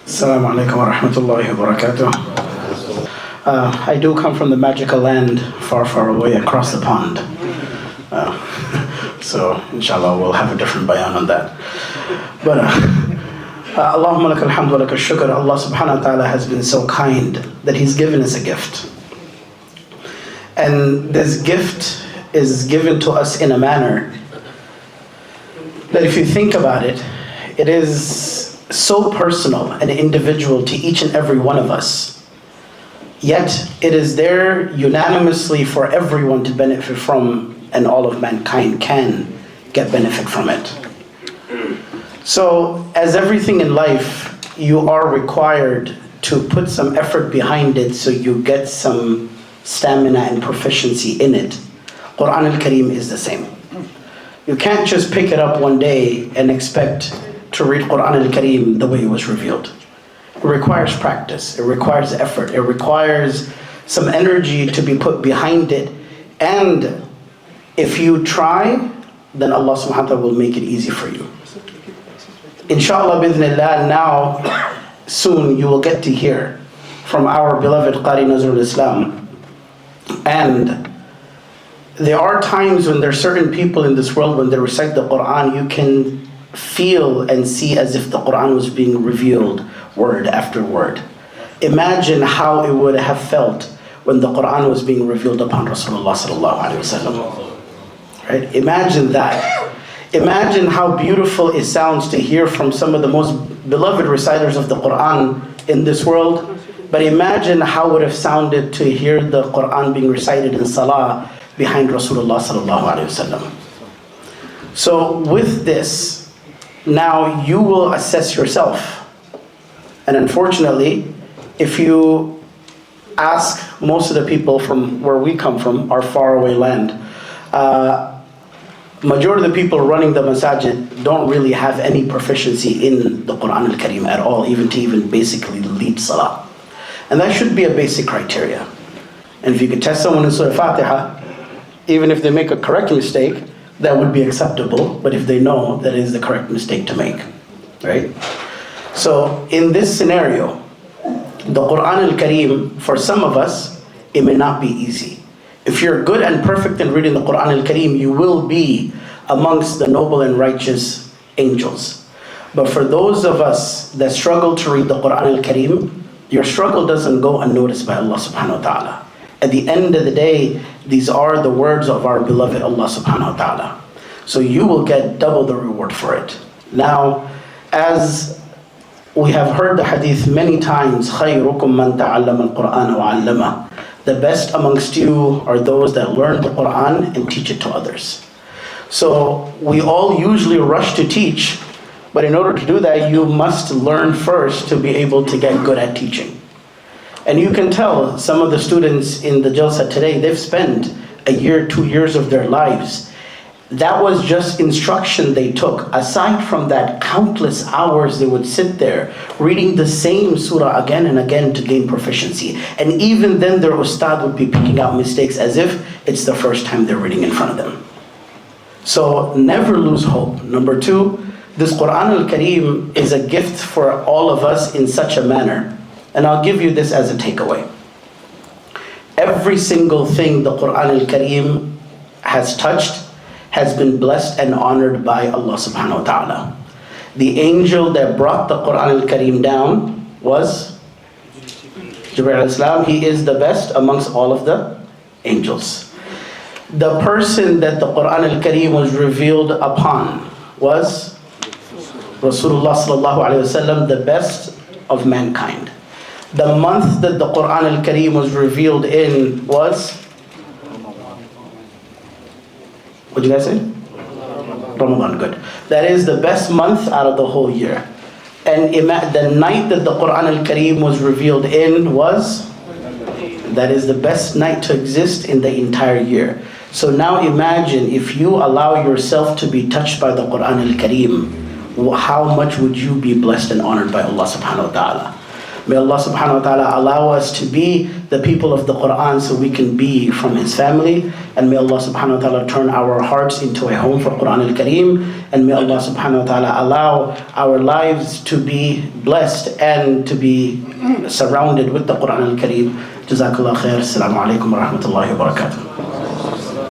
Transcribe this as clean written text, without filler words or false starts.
Assalamu alaikum wa rahmatullahi wa barakatuh. I do come from the magical land far, far away across the pond. So, inshallah, we'll have a different bayan on that. But, Allahumma lakal hamdu wa lakal shukr. Allah subhanahu wa ta'ala has been so kind that He's given us a gift. And this gift is given to us in a manner that if you think about it, it is so personal and individual to each and every one of us. Yet it is there unanimously for everyone to benefit from, and all of mankind can get benefit from it. So as everything in life, you are required to put some effort behind it so you get some stamina and proficiency in it. Quran al-Kareem is the same. You can't just pick it up one day and expect to read Quran al-Kareem the way it was revealed. It requires practice, it requires effort, it requires some energy to be put behind it. And if you try, then Allah subhanahu wa ta'ala will make it easy for you. Inshallah, bidhnillah, now, soon you will get to hear from our beloved Qari Nazrul Islam. And there are times when there are certain people in this world, when they recite the Quran, you can feel and see as if the Quran was being revealed word after word. Imagine how it would have felt when the Quran was being revealed upon Rasulullah sallallahu alaihi wasallam. Right? Imagine that. Imagine how beautiful it sounds to hear from some of the most beloved reciters of the Quran in this world. But imagine how it would have sounded to hear the Quran being recited in Salah behind Rasulullah sallallahu alaihi wasallam. So with this, now you will assess yourself. And unfortunately, if you ask most of the people from where we come from, our faraway land, majority of the people running the masajid don't really have any proficiency in the Quran al-Kareem at all, even to basically lead salah. And that should be a basic criteria. And if you could test someone in Surah Fatiha, even if they make a correct mistake, that would be acceptable, but if they know that is the correct mistake to make, right? So in this scenario, the Quran al-Kareem, for some of us, it may not be easy. If you're good and perfect in reading the Quran al-Kareem, you will be amongst the noble and righteous angels. But for those of us that struggle to read the Quran al-Kareem, your struggle doesn't go unnoticed by Allah subhanahu wa ta'ala. At the end of the day, these are the words of our beloved Allah subhanahu wa ta'ala. So you will get double the reward for it. Now, as we have heard the hadith many times, خَيْرُكُمْ مَنْ تَعَلَّمَ الْقُرْآنَ وَعَلَّمَهُ. The best amongst you are those that learn the Quran and teach it to others. So we all usually rush to teach, but in order to do that, you must learn first to be able to get good at teaching. And you can tell some of the students in the Jalsa today, they've spent a year, 2 years of their lives. That was just instruction they took. Aside from that, countless hours they would sit there reading the same surah again and again to gain proficiency. And even then their ustad would be picking out mistakes as if it's the first time they're reading in front of them. So never lose hope. Number two, this Quran al-Kareem is a gift for all of us in such a manner. And I'll give you this as a takeaway. Every single thing the Quran al-Kareem has touched has been blessed and honored by Allah subhanahu wa ta'ala. The angel that brought the Quran al-Kareem down was Jibreel alayhi salam. He is the best amongst all of the angels. The person that the Quran al-Kareem was revealed upon was Rasulullah sallallahu alayhi wa sallam, the best of mankind. The month that the Quran al-Kareem was revealed in was, what did you guys say? Ramadan, good. That is the best month out of the whole year. And the night that the Quran al-Kareem was revealed in was, that is the best night to exist in the entire year. So now imagine if you allow yourself to be touched by the Quran al-Kareem, how much would you be blessed and honored by Allah subhanahu wa ta'ala? May Allah subhanahu wa ta'ala allow us to be the people of the Quran so we can be from His family. And may Allah subhanahu wa ta'ala turn our hearts into a home for Quran al-Kareem. And may Allah subhanahu wa ta'ala allow our lives to be blessed and to be surrounded with the Quran al-Kareem. Jazakallah khair. Assalamu alaikum wa rahmatullahi wa barakatuh.